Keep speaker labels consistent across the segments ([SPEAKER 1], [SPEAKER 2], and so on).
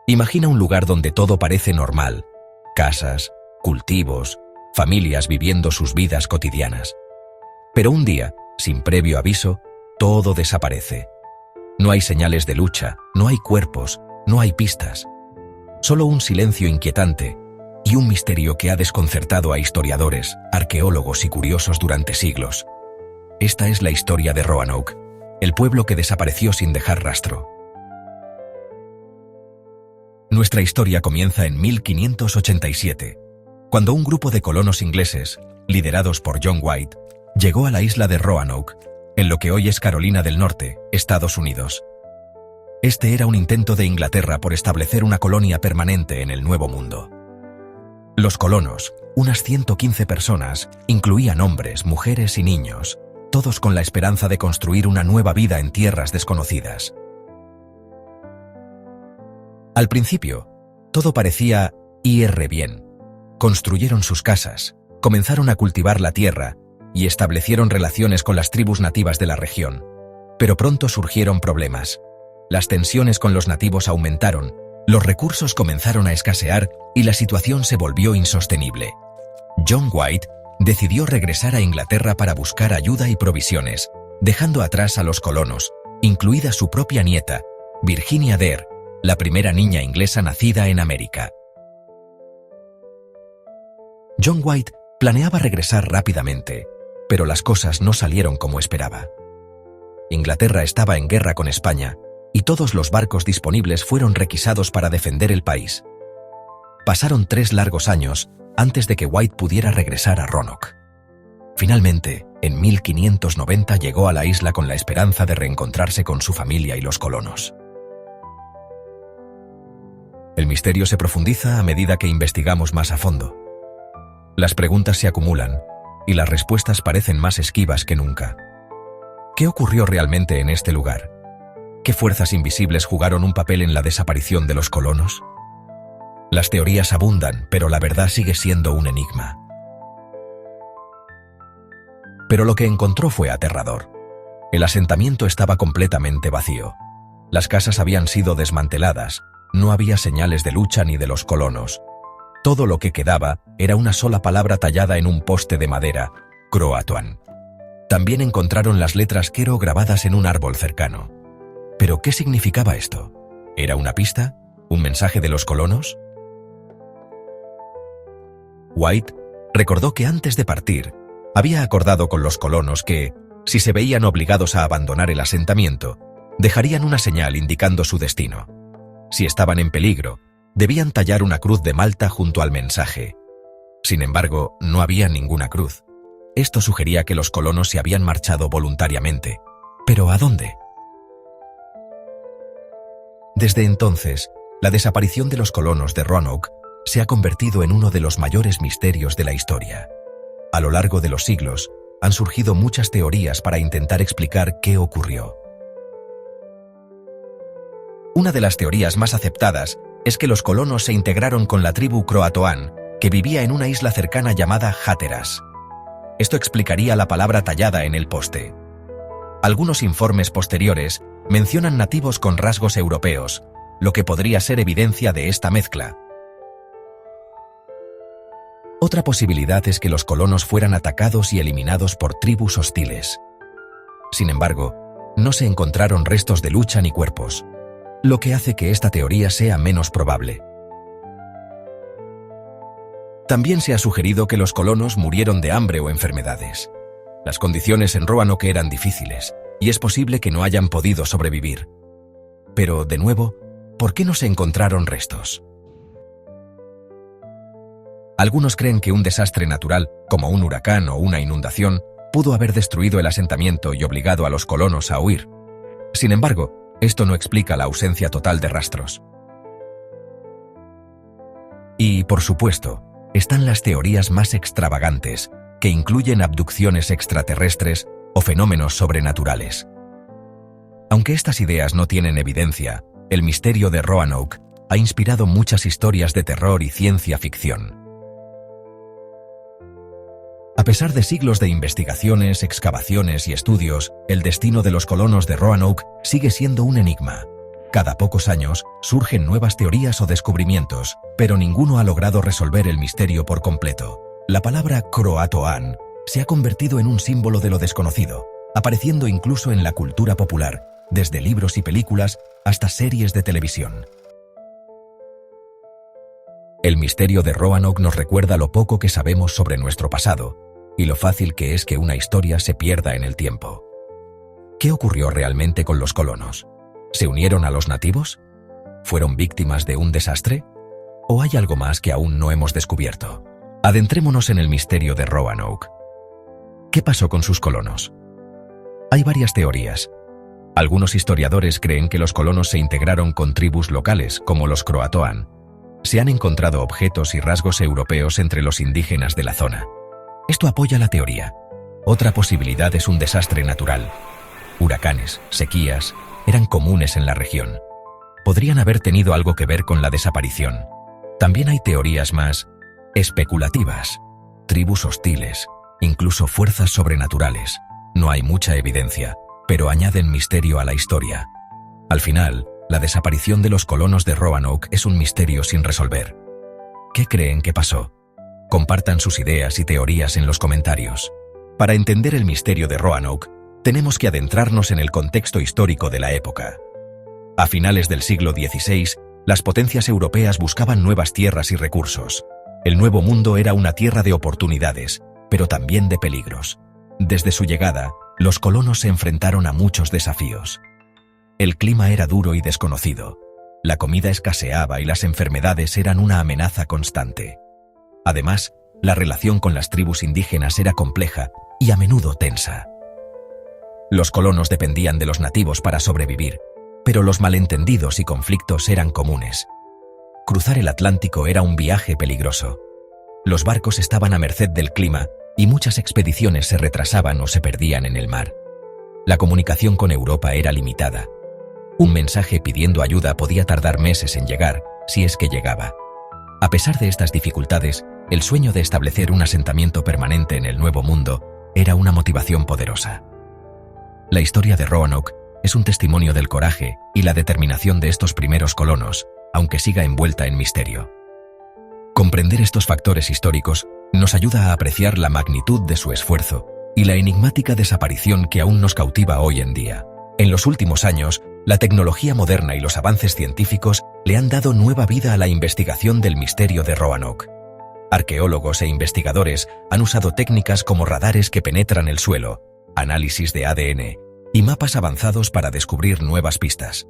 [SPEAKER 1] Imagina un lugar donde todo parece normal: casas, cultivos, familias viviendo sus vidas cotidianas. Pero un día, sin previo aviso, todo desaparece. No hay señales de lucha, no hay cuerpos, no hay pistas. Solo un silencio inquietante y un misterio que ha desconcertado a historiadores, arqueólogos y curiosos durante siglos. Esta es la historia de Roanoke, el pueblo que desapareció sin dejar rastro. Nuestra historia comienza en 1587, cuando un grupo de colonos ingleses, liderados por John White, llegó a la isla de Roanoke, en lo que hoy es Carolina del Norte, Estados Unidos. Este era un intento de Inglaterra por establecer una colonia permanente en el Nuevo Mundo. Los colonos, unas 115 personas, incluían hombres, mujeres y niños, todos con la esperanza de construir una nueva vida en tierras desconocidas. Al principio, todo parecía ir bien. Construyeron sus casas, comenzaron a cultivar la tierra y establecieron relaciones con las tribus nativas de la región. Pero pronto surgieron problemas. Las tensiones con los nativos aumentaron, los recursos comenzaron a escasear y la situación se volvió insostenible. John White decidió regresar a Inglaterra para buscar ayuda y provisiones, dejando atrás a los colonos, incluida su propia nieta, Virginia Dare, la primera niña inglesa nacida en América. John White planeaba regresar rápidamente, pero las cosas no salieron como esperaba. Inglaterra estaba en guerra con España, y todos los barcos disponibles fueron requisados para defender el país. Pasaron 3 largos años antes de que White pudiera regresar a Roanoke. Finalmente, en 1590 llegó a la isla con la esperanza de reencontrarse con su familia y los colonos. El misterio se profundiza a medida que investigamos más a fondo. Las preguntas se acumulan, y las respuestas parecen más esquivas que nunca. ¿Qué ocurrió realmente en este lugar? ¿Qué fuerzas invisibles jugaron un papel en la desaparición de los colonos? Las teorías abundan, pero la verdad sigue siendo un enigma. Pero lo que encontró fue aterrador. El asentamiento estaba completamente vacío. Las casas habían sido desmanteladas, no había señales de lucha ni de los colonos. Todo lo que quedaba era una sola palabra tallada en un poste de madera: Croatoan. También encontraron las letras Quero grabadas en un árbol cercano. ¿Pero qué significaba esto? ¿Era una pista? ¿Un mensaje de los colonos? White recordó que antes de partir, había acordado con los colonos que, si se veían obligados a abandonar el asentamiento, dejarían una señal indicando su destino. Si estaban en peligro, debían tallar una cruz de Malta junto al mensaje. Sin embargo, no había ninguna cruz. Esto sugería que los colonos se habían marchado voluntariamente. ¿Pero a dónde? Desde entonces, la desaparición de los colonos de Roanoke se ha convertido en uno de los mayores misterios de la historia. A lo largo de los siglos, han surgido muchas teorías para intentar explicar qué ocurrió. Una de las teorías más aceptadas es que los colonos se integraron con la tribu Croatoan, que vivía en una isla cercana llamada Hatteras. Esto explicaría la palabra tallada en el poste. Algunos informes posteriores mencionan nativos con rasgos europeos, lo que podría ser evidencia de esta mezcla. Otra posibilidad es que los colonos fueran atacados y eliminados por tribus hostiles. Sin embargo, no se encontraron restos de lucha ni cuerpos, lo que hace que esta teoría sea menos probable. También se ha sugerido que los colonos murieron de hambre o enfermedades. Las condiciones en Roanoke eran difíciles, y es posible que no hayan podido sobrevivir. Pero, de nuevo, ¿por qué no se encontraron restos? Algunos creen que un desastre natural, como un huracán o una inundación, pudo haber destruido el asentamiento y obligado a los colonos a huir. Sin embargo, esto no explica la ausencia total de rastros. Y, por supuesto, están las teorías más extravagantes, que incluyen abducciones extraterrestres o fenómenos sobrenaturales. Aunque estas ideas no tienen evidencia, el misterio de Roanoke ha inspirado muchas historias de terror y ciencia ficción. A pesar de siglos de investigaciones, excavaciones y estudios, el destino de los colonos de Roanoke sigue siendo un enigma. Cada pocos años surgen nuevas teorías o descubrimientos, pero ninguno ha logrado resolver el misterio por completo. La palabra Croatoan se ha convertido en un símbolo de lo desconocido, apareciendo incluso en la cultura popular, desde libros y películas hasta series de televisión. El misterio de Roanoke nos recuerda lo poco que sabemos sobre nuestro pasado y lo fácil que es que una historia se pierda en el tiempo. ¿Qué ocurrió realmente con los colonos? ¿Se unieron a los nativos? ¿Fueron víctimas de un desastre? ¿O hay algo más que aún no hemos descubierto? Adentrémonos en el misterio de Roanoke. ¿Qué pasó con sus colonos? Hay varias teorías. Algunos historiadores creen que los colonos se integraron con tribus locales, como los Croatoan. Se han encontrado objetos y rasgos europeos entre los indígenas de la zona. Esto apoya la teoría. Otra posibilidad es un desastre natural. Huracanes, sequías, eran comunes en la región. Podrían haber tenido algo que ver con la desaparición. También hay teorías más especulativas. Tribus hostiles, incluso fuerzas sobrenaturales. No hay mucha evidencia, pero añaden misterio a la historia. Al final, la desaparición de los colonos de Roanoke es un misterio sin resolver. ¿Qué creen que pasó? Compartan sus ideas y teorías en los comentarios. Para entender el misterio de Roanoke, tenemos que adentrarnos en el contexto histórico de la época. A finales del siglo XVI, las potencias europeas buscaban nuevas tierras y recursos. El Nuevo Mundo era una tierra de oportunidades, pero también de peligros. Desde su llegada, los colonos se enfrentaron a muchos desafíos. El clima era duro y desconocido. La comida escaseaba y las enfermedades eran una amenaza constante. Además, la relación con las tribus indígenas era compleja y a menudo tensa. Los colonos dependían de los nativos para sobrevivir, pero los malentendidos y conflictos eran comunes. Cruzar el Atlántico era un viaje peligroso. Los barcos estaban a merced del clima y muchas expediciones se retrasaban o se perdían en el mar. La comunicación con Europa era limitada. Un mensaje pidiendo ayuda podía tardar meses en llegar, si es que llegaba. A pesar de estas dificultades, el sueño de establecer un asentamiento permanente en el Nuevo Mundo era una motivación poderosa. La historia de Roanoke es un testimonio del coraje y la determinación de estos primeros colonos, aunque siga envuelta en misterio. Comprender estos factores históricos nos ayuda a apreciar la magnitud de su esfuerzo y la enigmática desaparición que aún nos cautiva hoy en día. En los últimos años, la tecnología moderna y los avances científicos le han dado nueva vida a la investigación del misterio de Roanoke. Arqueólogos e investigadores han usado técnicas como radares que penetran el suelo, análisis de ADN y mapas avanzados para descubrir nuevas pistas.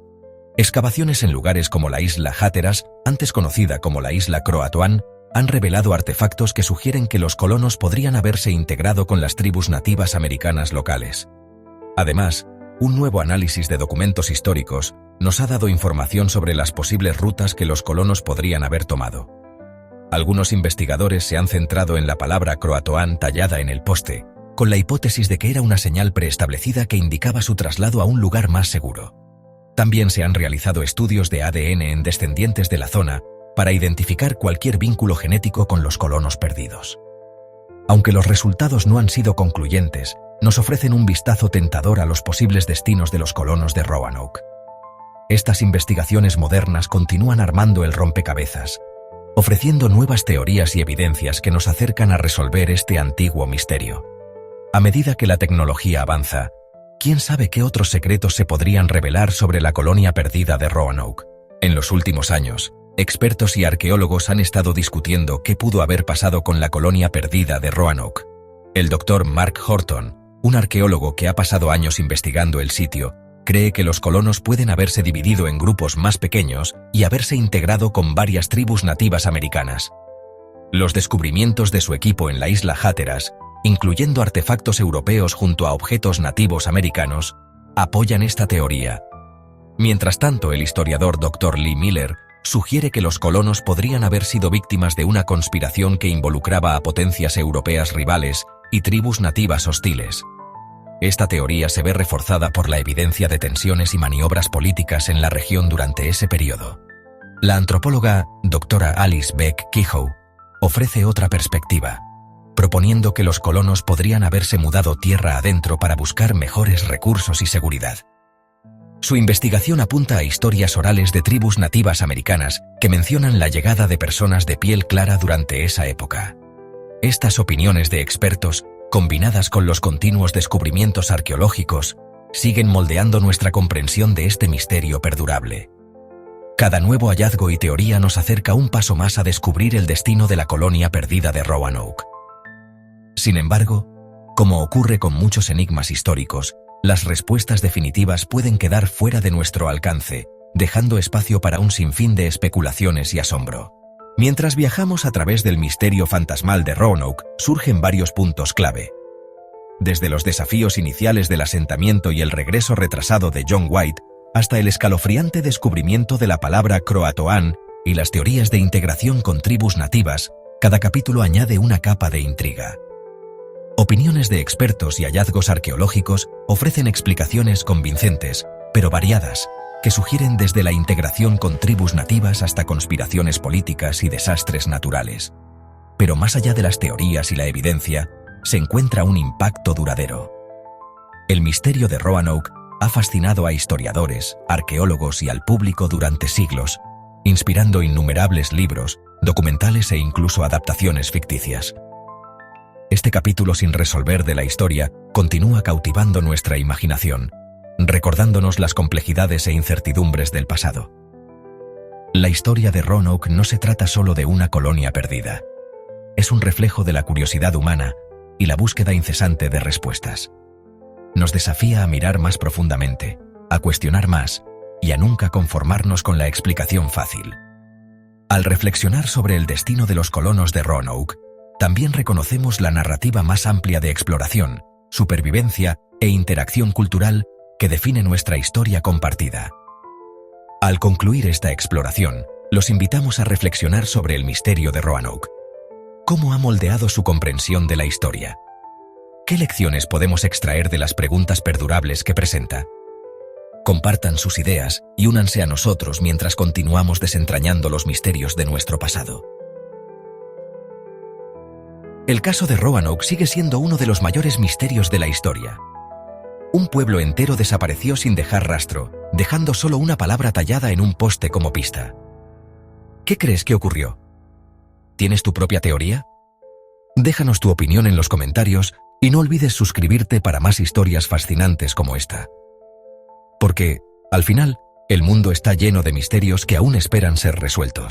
[SPEAKER 1] Excavaciones en lugares como la isla Hatteras, antes conocida como la isla Croatoan, han revelado artefactos que sugieren que los colonos podrían haberse integrado con las tribus nativas americanas locales. Además, un nuevo análisis de documentos históricos nos ha dado información sobre las posibles rutas que los colonos podrían haber tomado. Algunos investigadores se han centrado en la palabra Croatoan tallada en el poste, con la hipótesis de que era una señal preestablecida que indicaba su traslado a un lugar más seguro. También se han realizado estudios de ADN en descendientes de la zona para identificar cualquier vínculo genético con los colonos perdidos. Aunque los resultados no han sido concluyentes, nos ofrecen un vistazo tentador a los posibles destinos de los colonos de Roanoke. Estas investigaciones modernas continúan armando el rompecabezas, ofreciendo nuevas teorías y evidencias que nos acercan a resolver este antiguo misterio. A medida que la tecnología avanza, ¿quién sabe qué otros secretos se podrían revelar sobre la colonia perdida de Roanoke? En los últimos años, expertos y arqueólogos han estado discutiendo qué pudo haber pasado con la colonia perdida de Roanoke. El Dr. Mark Horton, un arqueólogo que ha pasado años investigando el sitio, cree que los colonos pueden haberse dividido en grupos más pequeños y haberse integrado con varias tribus nativas americanas. Los descubrimientos de su equipo en la isla Hatteras, incluyendo artefactos europeos junto a objetos nativos americanos, apoyan esta teoría. Mientras tanto, el historiador Dr. Lee Miller sugiere que los colonos podrían haber sido víctimas de una conspiración que involucraba a potencias europeas rivales y tribus nativas hostiles. Esta teoría se ve reforzada por la evidencia de tensiones y maniobras políticas en la región durante ese periodo. La antropóloga Dra. Alice Beck Kehoe ofrece otra perspectiva, proponiendo que los colonos podrían haberse mudado tierra adentro para buscar mejores recursos y seguridad. Su investigación apunta a historias orales de tribus nativas americanas que mencionan la llegada de personas de piel clara durante esa época. Estas opiniones de expertos, combinadas con los continuos descubrimientos arqueológicos, siguen moldeando nuestra comprensión de este misterio perdurable. Cada nuevo hallazgo y teoría nos acerca un paso más a descubrir el destino de la colonia perdida de Roanoke. Sin embargo, como ocurre con muchos enigmas históricos, las respuestas definitivas pueden quedar fuera de nuestro alcance, dejando espacio para un sinfín de especulaciones y asombro. Mientras viajamos a través del misterio fantasmal de Roanoke, surgen varios puntos clave. Desde los desafíos iniciales del asentamiento y el regreso retrasado de John White, hasta el escalofriante descubrimiento de la palabra croatoan y las teorías de integración con tribus nativas, cada capítulo añade una capa de intriga. Opiniones de expertos y hallazgos arqueológicos ofrecen explicaciones convincentes, pero variadas, que sugieren desde la integración con tribus nativas hasta conspiraciones políticas y desastres naturales. Pero más allá de las teorías y la evidencia, se encuentra un impacto duradero. El misterio de Roanoke ha fascinado a historiadores, arqueólogos y al público durante siglos, inspirando innumerables libros, documentales e incluso adaptaciones ficticias. Este capítulo sin resolver de la historia continúa cautivando nuestra imaginación, recordándonos las complejidades e incertidumbres del pasado. La historia de Roanoke no se trata solo de una colonia perdida. Es un reflejo de la curiosidad humana y la búsqueda incesante de respuestas. Nos desafía a mirar más profundamente, a cuestionar más y a nunca conformarnos con la explicación fácil. Al reflexionar sobre el destino de los colonos de Roanoke, también reconocemos la narrativa más amplia de exploración, supervivencia e interacción cultural que define nuestra historia compartida. Al concluir esta exploración, los invitamos a reflexionar sobre el misterio de Roanoke. ¿Cómo ha moldeado su comprensión de la historia? ¿Qué lecciones podemos extraer de las preguntas perdurables que presenta? Compartan sus ideas y únanse a nosotros mientras continuamos desentrañando los misterios de nuestro pasado. El caso de Roanoke sigue siendo uno de los mayores misterios de la historia. Un pueblo entero desapareció sin dejar rastro, dejando solo una palabra tallada en un poste como pista. ¿Qué crees que ocurrió? ¿Tienes tu propia teoría? Déjanos tu opinión en los comentarios y no olvides suscribirte para más historias fascinantes como esta. Porque, al final, el mundo está lleno de misterios que aún esperan ser resueltos.